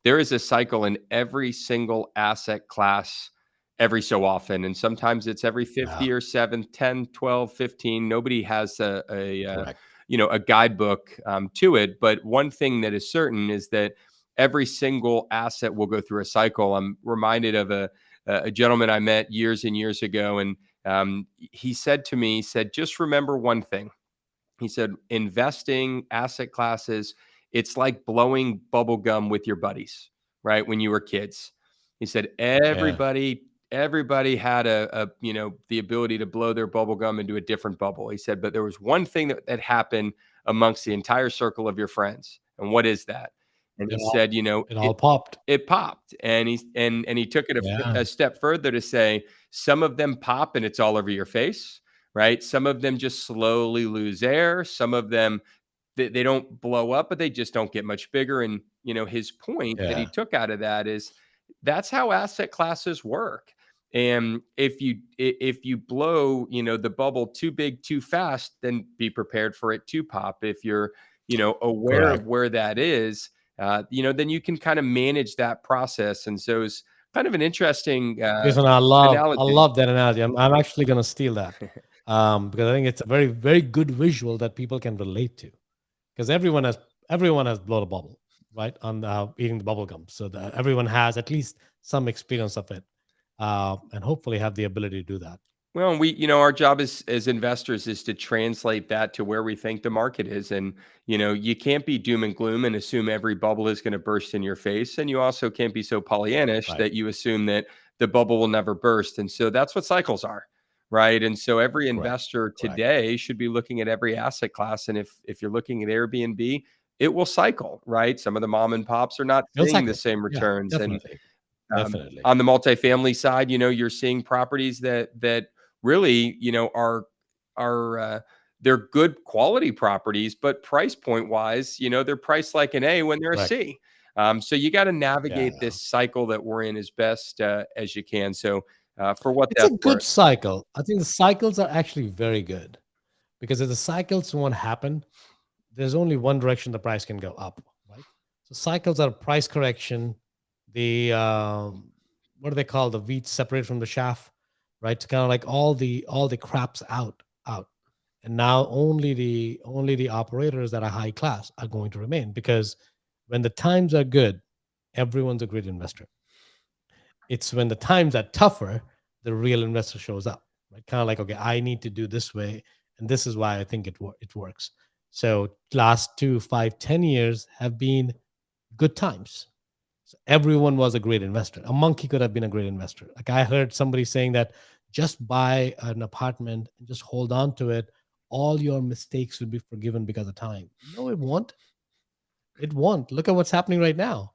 there is a cycle in every single asset class every so often, and sometimes it's every 50 Yeah. year 7, 10, 12, 15. Nobody has Correct. a guidebook to it, but one thing that is certain is that every single asset will go through a cycle. I'm reminded of a gentleman I met years and years ago, and he said to me, he said, just remember one thing. He said, investing asset classes, it's like blowing bubble gum with your buddies, right? When you were kids. He said, Yeah. everybody had the ability to blow their bubble gum into a different bubble. He said, but there was one thing that happened amongst the entire circle of your friends. And what is that? And It he all said, it all popped. it popped, and he took it Yeah. a step further to say some of them pop and it's all over your face, right? Some of them just slowly lose air. Some of them they don't blow up, but they just don't get much bigger. And his point that he Yeah. took out of that is that's how asset classes work. And if you blow the bubble too big too fast, then be prepared for it to pop. If you're aware of Correct. where that is, then you can kind of manage that process. And so it's kind of an interesting Jason, I analogy. love that analogy. I'm actually going to steal that because I think it's a very, very good visual that people can relate to. Because everyone has blown a bubble, right? On eating the bubble gum, so that everyone has at least some experience of it, and hopefully have the ability to do that. Well, our job as investors is to translate that to where we think the market is. And, you can't be doom and gloom and assume every bubble is going to burst in your face. And you also can't be so Pollyannish Right. that you assume that the bubble will never burst. And so that's what cycles are. Right. And so every Correct. investor Correct. today should be looking at every asset class. And if you're looking at Airbnb, it will cycle, right? Some of the mom and pops are not It'll seeing the cycle. same Yeah. returns. And Definitely. um, Definitely. on the multifamily side, you're seeing properties that really, are they're good quality properties, but price point wise, they're priced like an A when they're a Correct. C. So you got to navigate Yeah. this cycle that we're in as best as you can. So for what It's a that's good worth. cycle. I think the cycles are actually very good because if the cycles won't happen, there's only one direction the price can go up, right? So cycles are price correction. The what do they call the wheat separated from the chaff, right? It's kind of like all the craps out. And now only the operators that are high class are going to remain, because when the times are good, everyone's a great investor. It's when the times are tougher, the real investor shows up, right? Kind of like, okay, I need to do this way, and this is why I think it works. So last 2, 5, 10 years have been good times. So everyone was a great investor. A monkey could have been a great investor. Like, I heard somebody saying that just buy an apartment and just hold on to it. All your mistakes will be forgiven because of time. No, it won't. It won't. Look at what's happening right now.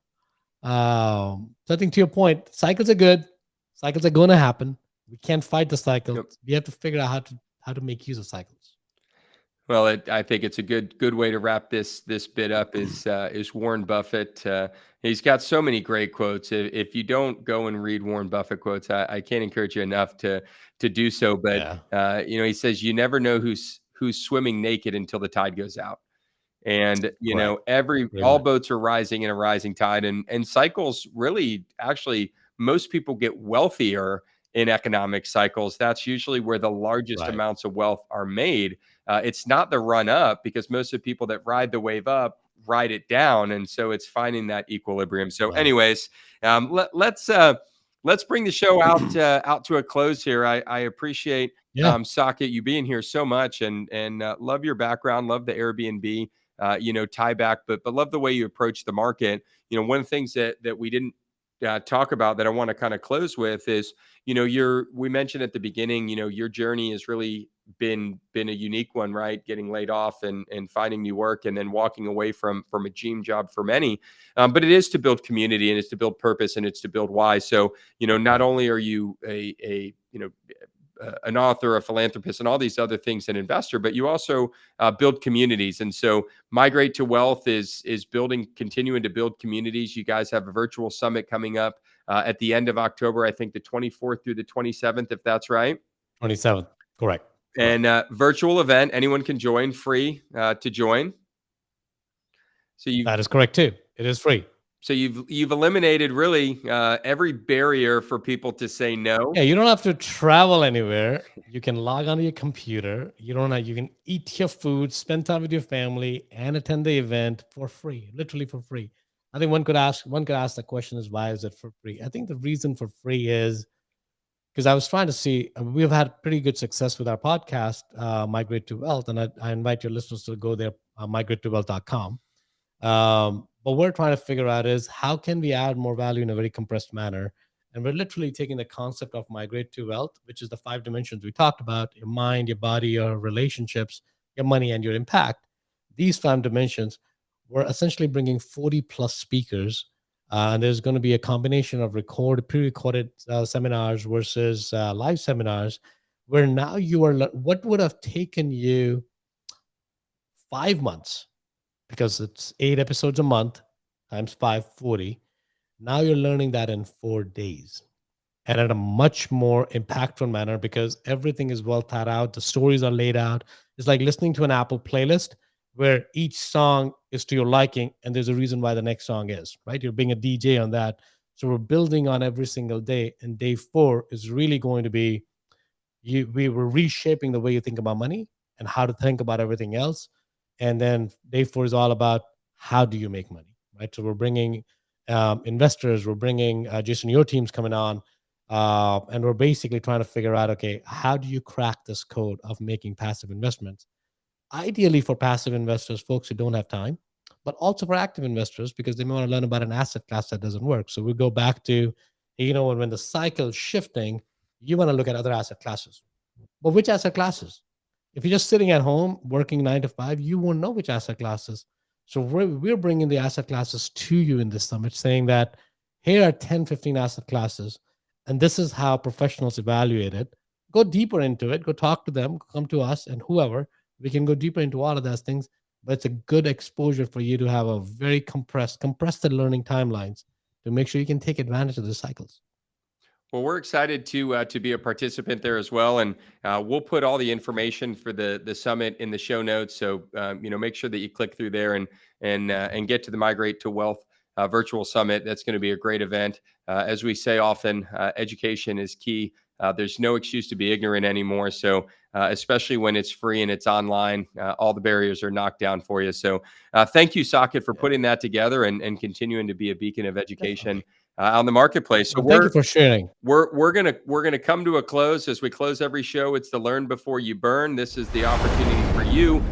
So I think, to your point, cycles are good. Cycles are going to happen. We can't fight the cycle. Yep. We have to figure out how to make use of cycles. Well, I think it's a good way to wrap this bit up is Warren Buffett. He's got so many great quotes. If you don't go and read Warren Buffett quotes, I can't encourage you enough to do so. But Yeah. he says you never know who's swimming naked until the tide goes out. And Correct. all Right. boats are rising in a rising tide, and cycles really, actually, most people get wealthier in economic cycles. That's usually where the largest Right. amounts of wealth are made. It's not the run up, because most of the people that ride the wave up ride it down, and so it's finding that equilibrium. So, Right. anyways, let's bring the show out to a close here. I appreciate Yeah. Saket, you being here so much, and love your background, love the Airbnb tie back, but love the way you approach the market. One of the things that we didn't talk about that I want to kind of close with is, we mentioned at the beginning, your journey has really been a unique one, right? Getting laid off and finding new work, and then walking away from a dream job for many. But it is to build community, and it's to build purpose, and it's to build why. So, not Right. only are you an author, a philanthropist, and all these other things, an investor, but you also build communities. And so, Migrate to Wealth is continuing to build communities. You guys have a virtual summit coming up at the end of October, I think the 24th through the 27th, if that's right. 27th. Correct. Correct. And virtual event, anyone can join, free to join. So you That is correct too. It is free. so you've eliminated really every barrier for people to say no. Yeah, you don't have to travel anywhere. You can log onto your computer. You can eat your food, spend time with your family, and attend the event for free, literally for free. I think one could ask the question is, why is it for free? I think the reason for free is because I was trying to see, we've had pretty good success with our podcast, Migrate to Wealth, and I invite your listeners to go there, migrate2wealth.com. But we're trying to figure out is, how can we add more value in a very compressed manner? And we're literally taking the concept of Migrate to Wealth, which is the 5 dimensions we talked about: your mind, your body, your relationships, your money, and your impact. These 5 dimensions, we're essentially bringing 40 plus speakers. And there's going to be a combination of pre-recorded seminars versus live seminars, where now what would have taken you 5 months, because it's 8 episodes a month times 540. Now you're learning that in 4 days, and in a much more impactful manner, because everything is well thought out. The stories are laid out. It's like listening to an Apple playlist where each song is to your liking, and there's a reason why the next song is, right? You're being a DJ on that. So we're building on every single day. And day 4 is really going to be, we were reshaping the way you think about money and how to think about everything else. And then day 4 is all about, how do you make money, right? So we're bringing investors, we're bringing Jason, your team's coming on, and we're basically trying to figure out, okay, how do you crack this code of making passive investments? Ideally for passive investors, folks who don't have time, but also for active investors, because they may want to learn about an asset class that doesn't work. So we go back to, when the cycle's shifting, you want to look at other asset classes. But which asset classes? If you're just sitting at home working 9 to 5, you won't know which asset classes. So we're bringing the asset classes to you in this summit, saying that here are 10, 15 asset classes, and this is how professionals evaluate it. Go deeper into it, go talk to them, come to us, and whoever. We can go deeper into all of those things, but it's a good exposure for you to have a very compressed the learning timelines, to make sure you can take advantage of the cycles. Well, we're excited to be a participant there as well, and we'll put all the information for the summit in the show notes. So make sure that you click through there and get to the Migrate to Wealth virtual summit. That's going to be a great event. As we say often, education is key There's no excuse to be ignorant anymore. So especially when it's free and it's online, all the barriers are knocked down for you. So thank you, Saket, for putting that together and continuing to be a beacon of education on the marketplace. So well, thank you for sharing. We're gonna come to a close. As we close every show, it's the learn before you burn. This is the opportunity for you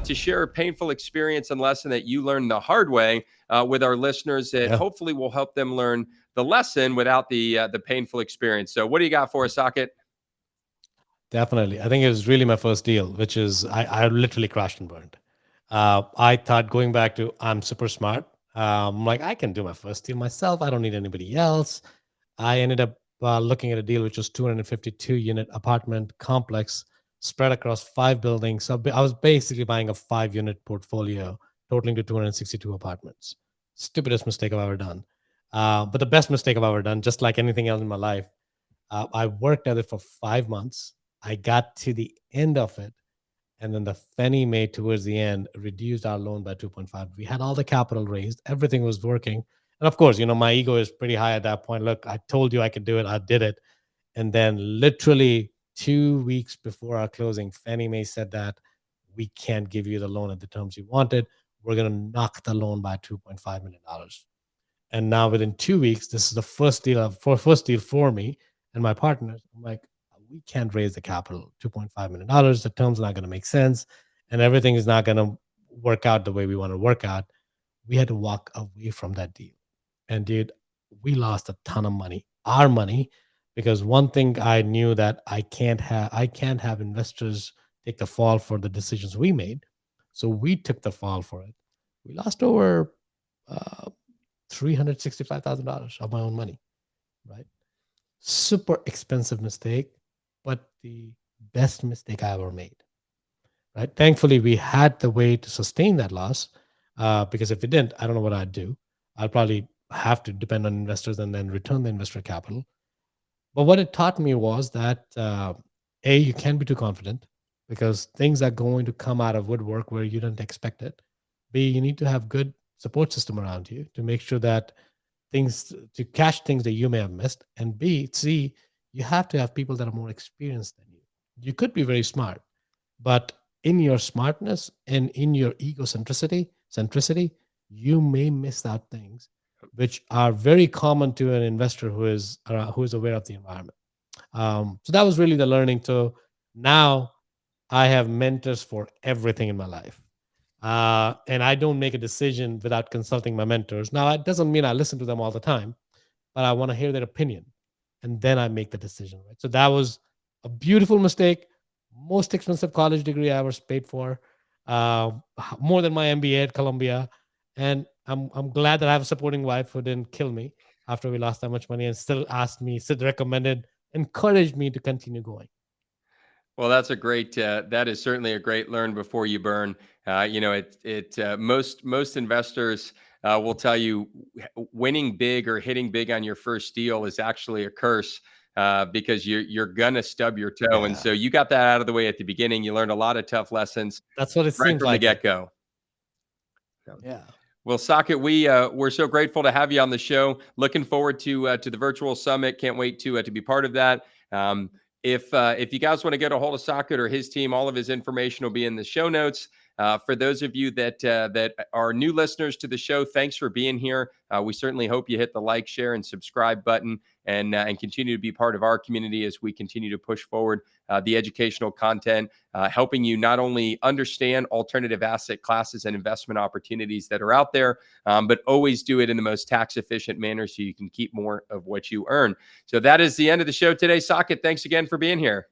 to share a painful experience and lesson that you learned the hard way with our listeners that hopefully will help them learn the lesson without the painful experience. So what do you got for us, Saket? Definitely. I think it was really my first deal, which is I literally crashed and burned. I thought going back to I'm super smart. I'm like, I can do my first deal myself. I don't need anybody else. I ended up looking at a deal which was 252 unit apartment complex spread across 5 buildings. So I was basically buying a 5-unit portfolio totaling to 262 apartments. Stupidest mistake I've ever done. But the best mistake I've ever done, just like anything else in my life. I worked at it for 5 months. I got to the end of it, and then the Fannie Mae towards the end reduced our loan by 2.5. We had all the capital raised, everything was working, and of course, my ego is pretty high at that point. Look, I told you I could do it, I did it, and then literally 2 weeks before our closing, Fannie Mae said that we can't give you the loan at the terms you wanted. We're going to knock the loan by $2.5 million. And now within 2 weeks, this is the first deal for me and my partners. I'm like, we can't raise the capital, $2.5 million. The terms are not going to make sense, and everything is not going to work out the way we want to work out. We had to walk away from that deal. And dude, we lost a ton of money, our money, because one thing I knew that I can't have investors take the fall for the decisions we made. So we took the fall for it. We lost over $365,000 of my own money, right? Super expensive mistake, but the best mistake I ever made, right? Thankfully, we had the way to sustain that loss because if we didn't, I don't know what I'd do. I'll probably have to depend on investors and then return the investor capital. But what it taught me was that, A, you can't be too confident because things are going to come out of woodwork where you didn't expect it. B, you need to have good support system around you to make sure that to catch things that you may have missed. And C, you have to have people that are more experienced than you. You could be very smart, but in your smartness and in your egocentricity, you may miss out things which are very common to an investor who is aware of the environment. So that was really the learning. So now I have mentors for everything in my life. And I don't make a decision without consulting my mentors. Now, it doesn't mean I listen to them all the time, but I want to hear their opinion. And then I make the decision, right? So that was a beautiful mistake. Most expensive college degree I ever paid for, more than my MBA at Columbia. And I'm glad that I have a supporting wife who didn't kill me after we lost that much money and still encouraged me to continue going. Well, that's a great. That is certainly a great learn before you burn. Most investors will tell you winning big or hitting big on your first deal is actually a curse because you're gonna stub your toe, and so you got that out of the way at the beginning. You learned a lot of tough lessons. That's what it right seems from like the get-go. Yeah. Well, Saket, we're so grateful to have you on the show. Looking forward to the virtual summit. Can't wait to be part of that. If you guys want to get a hold of Saket or his team, all of his information will be in the show notes. For those of you that are new listeners to the show, thanks for being here. We certainly hope you hit the like, share, and subscribe button and continue to be part of our community as we continue to push forward the educational content, helping you not only understand alternative asset classes and investment opportunities that are out there, but always do it in the most tax-efficient manner so you can keep more of what you earn. So that is the end of the show today. Saket, thanks again for being here.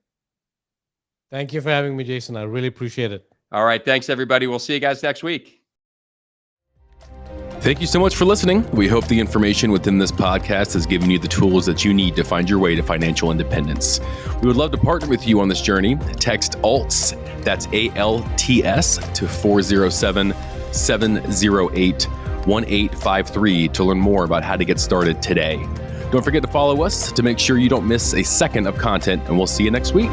Thank you for having me, Jason. I really appreciate it. All right. Thanks, everybody. We'll see you guys next week. Thank you so much for listening. We hope the information within this podcast has given you the tools that you need to find your way to financial independence. We would love to partner with you on this journey. Text ALTS, that's ALTS, to 407-708-1853 to learn more about how to get started today. Don't forget to follow us to make sure you don't miss a second of content, and we'll see you next week.